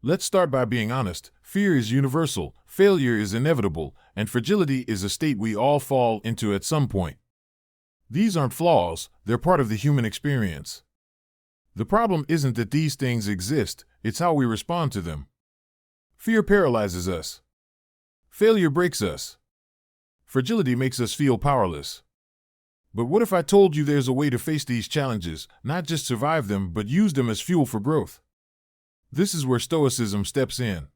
Let's start by being honest. Fear is universal, failure is inevitable, and fragility is a state we all fall into at some point. These aren't flaws, they're part of the human experience. The problem isn't that these things exist, it's how we respond to them. Fear paralyzes us. Failure breaks us. Fragility makes us feel powerless. But what if I told you there's a way to face these challenges, not just survive them, but use them as fuel for growth? This is where Stoicism steps in.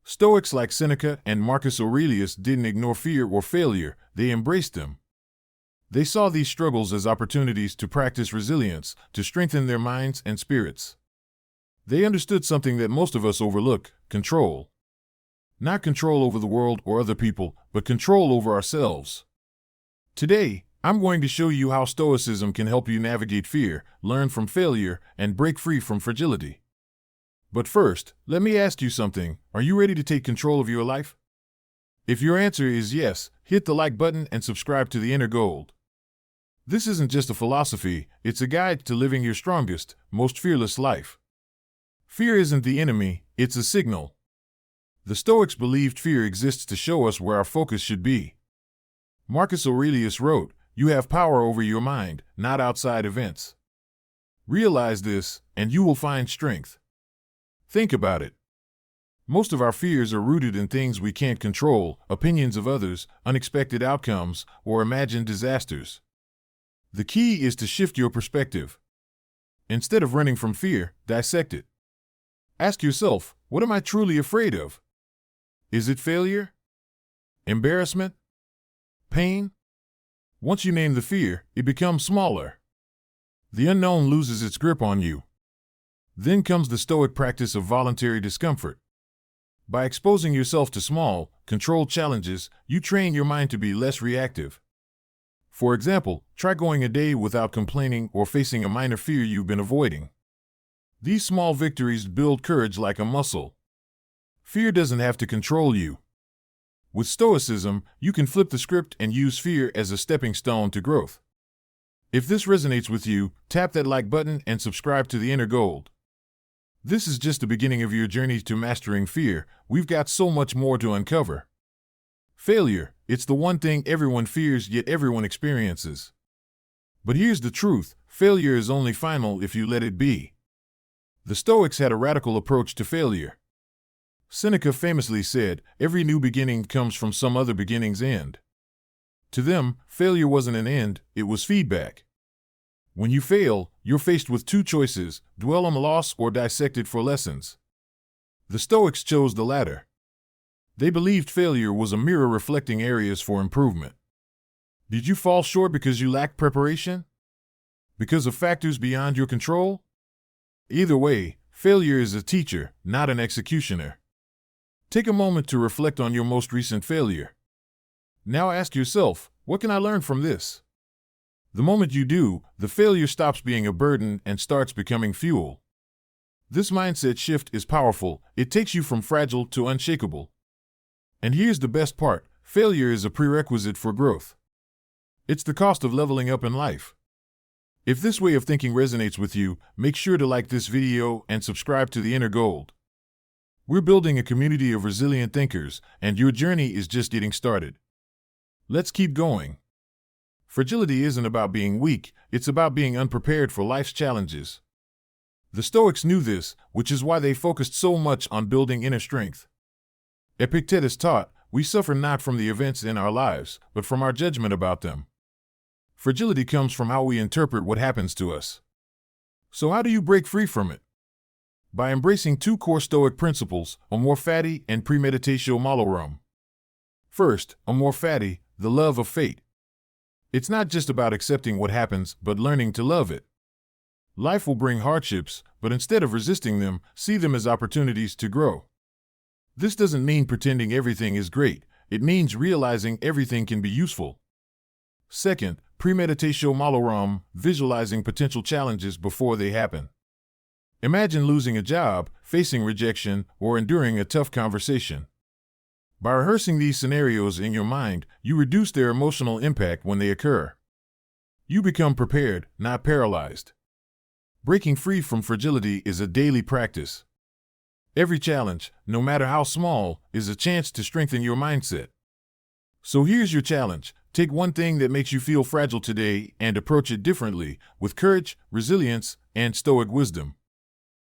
Stoics like Seneca and Marcus Aurelius didn't ignore fear or failure, they embraced them. They saw these struggles as opportunities to practice resilience, to strengthen their minds and spirits. They understood something that most of us overlook: control. Not control over the world or other people, but control over ourselves. Today, I'm going to show you how Stoicism can help you navigate fear, learn from failure, and break free from fragility. But first, let me ask you something. Are you ready to take control of your life? If your answer is yes, hit the like button and subscribe to The Inner Gold. This isn't just a philosophy, it's a guide to living your strongest, most fearless life. Fear isn't the enemy, it's a signal. The Stoics believed fear exists to show us where our focus should be. Marcus Aurelius wrote, "You have power over your mind, not outside events." Realize this, and you will find strength. Think about it. Most of our fears are rooted in things we can't control: opinions of others, unexpected outcomes, or imagined disasters. The key is to shift your perspective. Instead of running from fear, dissect it. Ask yourself, what am I truly afraid of? Is it failure? Embarrassment? Pain? Once you name the fear, it becomes smaller. The unknown loses its grip on you. Then comes the Stoic practice of voluntary discomfort. By exposing yourself to small, controlled challenges, you train your mind to be less reactive. For example, try going a day without complaining or facing a minor fear you've been avoiding. These small victories build courage like a muscle. Fear doesn't have to control you. With Stoicism, you can flip the script and use fear as a stepping stone to growth. If this resonates with you, tap that like button and subscribe to The Inner Gold. This is just the beginning of your journey to mastering fear. We've got so much more to uncover. Failure, it's the one thing everyone fears yet everyone experiences. But here's the truth: failure is only final if you let it be. The Stoics had a radical approach to failure. Seneca famously said, "Every new beginning comes from some other beginning's end." To them, failure wasn't an end, it was feedback. When you fail, you're faced with two choices: dwell on the loss or dissect it for lessons. The Stoics chose the latter. They believed failure was a mirror reflecting areas for improvement. Did you fall short because you lacked preparation? Because of factors beyond your control? Either way, failure is a teacher, not an executioner. Take a moment to reflect on your most recent failure. Now ask yourself, what can I learn from this? The moment you do, the failure stops being a burden and starts becoming fuel. This mindset shift is powerful. It takes you from fragile to unshakable. And here's the best part: failure is a prerequisite for growth. It's the cost of leveling up in life. If this way of thinking resonates with you, make sure to like this video and subscribe to The Inner Gold. We're building a community of resilient thinkers, and your journey is just getting started. Let's keep going. Fragility isn't about being weak, it's about being unprepared for life's challenges. The Stoics knew this, which is why they focused so much on building inner strength. Epictetus taught, "We suffer not from the events in our lives, but from our judgment about them." Fragility comes from how we interpret what happens to us. So how do you break free from it? By embracing two core Stoic principles: amor fati and premeditatio malorum. First, amor fati, the love of fate. It's not just about accepting what happens, but learning to love it. Life will bring hardships, but instead of resisting them, see them as opportunities to grow. This doesn't mean pretending everything is great. It means realizing everything can be useful. Second, premeditatio malorum, visualizing potential challenges before they happen. Imagine losing a job, facing rejection, or enduring a tough conversation. By rehearsing these scenarios in your mind, you reduce their emotional impact when they occur. You become prepared, not paralyzed. Breaking free from fragility is a daily practice. Every challenge, no matter how small, is a chance to strengthen your mindset. So here's your challenge. Take one thing that makes you feel fragile today and approach it differently, with courage, resilience, and stoic wisdom.